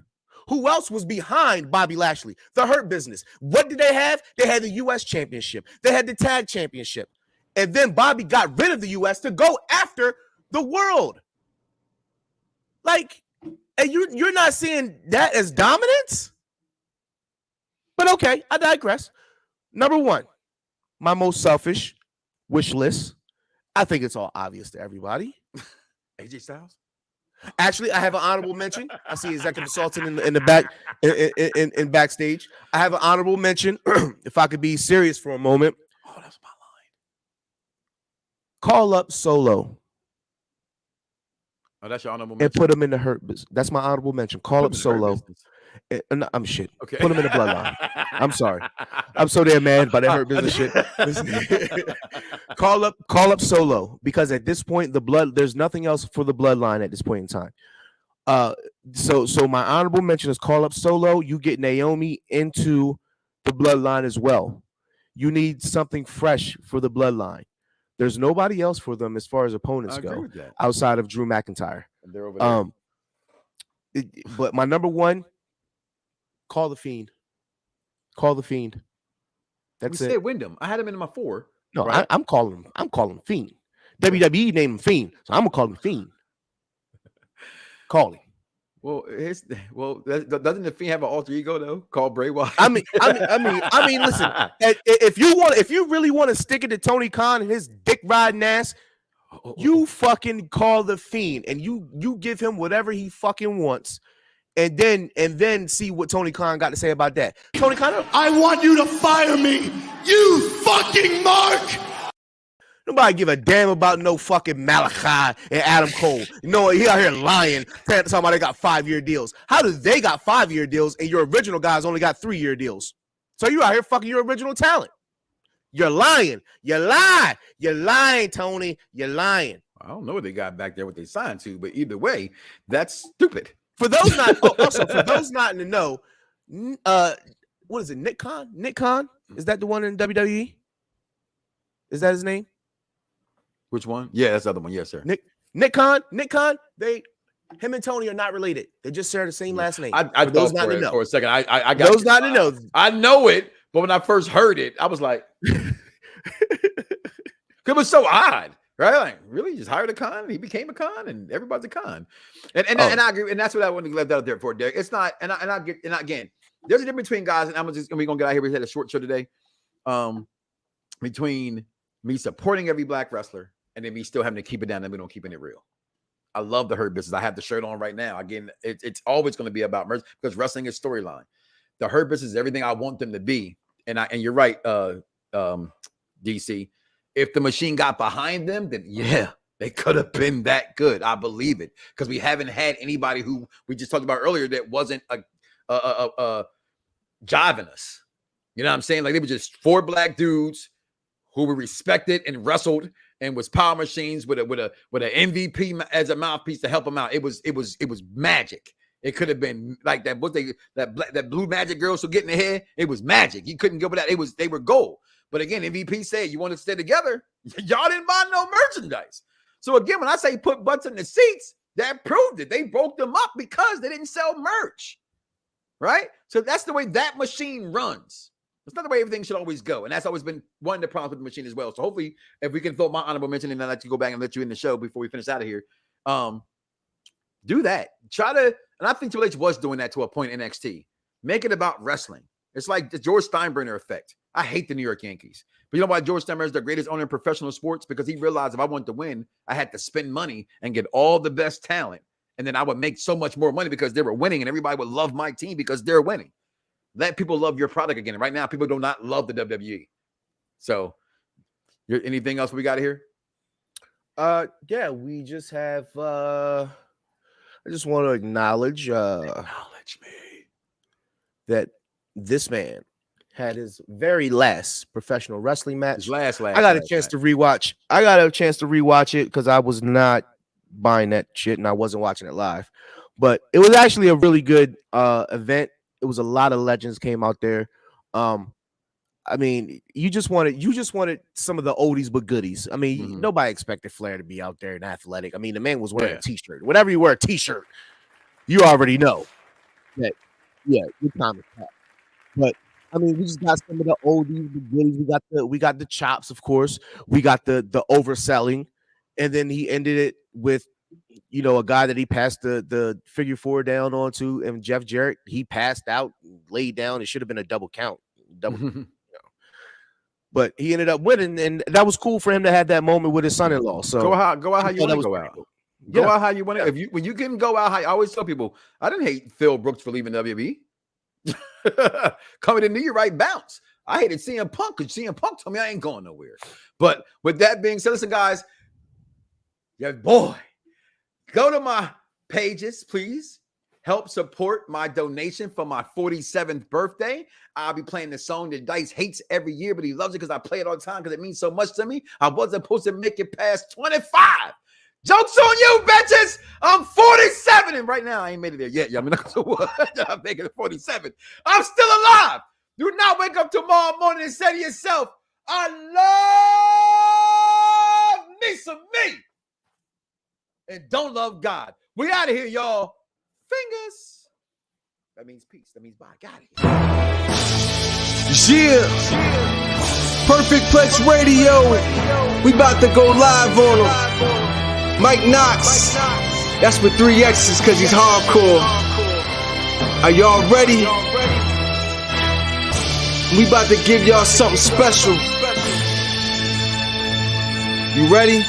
Who else was behind Bobby Lashley? The Hurt Business. What did they have? They had the U.S. Championship. They had the Tag Championship. And then Bobby got rid of the U.S. to go after the world. Like, and you're not seeing that as dominance? But okay, I digress. Number 1, my most selfish wish list. I think it's all obvious to everybody. AJ Styles? Actually, I have an honorable mention. I see executive consultant in the back in backstage. I have an honorable mention. If I could be serious for a moment. Oh, that's my line. Call up Solo. Oh, that's your honorable mention. And put him in the Hurt Business. That's my honorable mention. Call up Solo. I'm shit. Okay. Put him in the Bloodline. I'm sorry. I'm so damn mad by that Hurt Business shit. Call up Solo, because at this point there's nothing else for the Bloodline at this point in time. So my honorable mention is call up Solo. You get Naomi into the Bloodline as well. You need something fresh for the Bloodline. There's nobody else for them as far as opponents go outside of Drew McIntyre. And they're over there. But my number 1, call the Fiend. Call the Fiend. That's it. Said Wyndham. I had him in my 4. No, right? I'm calling him Fiend. WWE named him Fiend, so I'm gonna call him Fiend. Call him. Well, doesn't the Fiend have an alter ego though, called Bray Wyatt? I mean, listen. If you really want to stick it to Tony Khan and his dick riding ass, you fucking call the Fiend and you give him whatever he fucking wants. And then see what Tony Khan got to say about that. Tony Khan, I want you to fire me, you fucking mark. Nobody give a damn about no fucking Malachi and Adam Cole. No, he out here lying, talking about they got 5-year deals. How do they got 5-year deals and your original guys only got 3-year deals? So you out here fucking your original talent. You're lying. You lie. You're lying, Tony. You're lying. I don't know what they got back there, what they signed to, but either way, that's stupid. For those not in the know, what is it? Nick Khan? Nick Khan? Is that the one in WWE? Is that his name? Which one? Yeah, that's the other one. Yes, sir. Nick Khan. Him and Tony are not related. They just share the same last name. I those thought not to know. for a second. I got those not to know. I know it, but when I first heard it, I was like, it was so odd, right? Like, really, you just hired a con, and he became a con, and everybody's a con. And I agree, and that's what I wanted to leave out there for, Derek. It's not, and again, there's a difference between guys, and we're gonna get out here. We had a short show today, between me supporting every black wrestler and then me still having to keep it down and we don't keeping it real. I love the Hurt Business. I have the shirt on right now. Again, it's always going to be about merch because wrestling is storyline. The Hurt Business is everything I want them to be. And you're right, DC. If the machine got behind them, then yeah, they could have been that good. I believe it because we haven't had anybody who we just talked about earlier that wasn't jiving us. You know what I'm saying? Like they were just 4 black dudes who were respected and wrestled and was power machines with an MVP as a mouthpiece to help them out. It was magic. It could have been like that. That blue magic girls who get in the head. It was magic. You couldn't go with that. They were gold. But again, MVP said you want to stay together. Y'all didn't buy no merchandise. So again, when I say put butts in the seats, that proved it. They broke them up because they didn't sell merch. Right? So that's the way that machine runs. It's not the way everything should always go. And that's always been one of the problems with the machine as well. So hopefully, if we can throw my honorable mention and I'd like to go back and let you in the show before we finish out of here, do that. Try to, and I think Triple H was doing that to a point in NXT. Make it about wrestling. It's like the George Steinbrenner effect. I hate the New York Yankees. But you know why George Steinbrenner is the greatest owner in professional sports? Because he realized if I wanted to win, I had to spend money and get all the best talent. And then I would make so much more money because they were winning and everybody would love my team because they're winning. Let people love your product again. Right now, people do not love the WWE. So, anything else we got here? Yeah, we just have. I just want to acknowledge me that this man had his very last professional wrestling match. His last. I got a chance to rewatch. I got a chance to rewatch it because I was not buying that shit and I wasn't watching it live. But it was actually a really good event. It was a lot of legends came out there. I mean, you just wanted some of the oldies but goodies. I mean, nobody expected Flair to be out there and athletic. I mean, the man was wearing a t-shirt. Whenever you wear a t-shirt, you already know that, yeah, your time is past. But I mean, we just got some of the oldies, the goodies. We got the chops, of course. We got the overselling, and then he ended it with, you know, a guy that he passed the figure 4 down onto, and Jeff Jarrett, he passed out, laid down. It should have been a double count. But he ended up winning, and that was cool for him to have that moment with his son-in-law. So go out how you want to go out. Go out how you want to. When you can go out, I always tell people, I didn't hate Phil Brooks for leaving WWE. Coming to New Year, right? Bounce. I hated CM Punk because CM Punk told me I ain't going nowhere. But with that being said, listen, guys, yeah, boy. Go to my pages, please. Help support my donation for my 47th birthday. I'll be playing the song that Dice hates every year, but he loves it because I play it all the time because it means so much to me. I wasn't supposed to make it past 25. Joke's on you, bitches. I'm 47, and right now I ain't made it there yet. I'm making it 47. I'm still alive. Do not wake up tomorrow morning and say to yourself, I love me some me. And don't love God. We out of here, y'all. Fingers. That means peace. That means bye. Got it. Yeah. Perfect Plex Radio. We about to go live on him. Mike Knoxxx. That's with 3 X's because he's hardcore. Are y'all ready? We about to give y'all something special. You ready?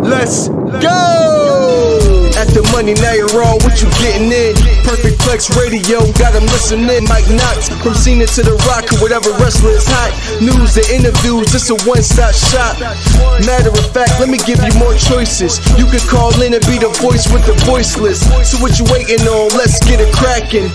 Let's go! At the money, now you're all what you getting in. Perfect Plex Radio, got them listening. Mike Knoxxx, from Cena to The Rock, or whatever wrestler is hot. News and interviews, just a one-stop shop. Matter of fact, let me give you more choices. You can call in and be the voice with the voiceless. So what you waiting on? Let's get it cracking.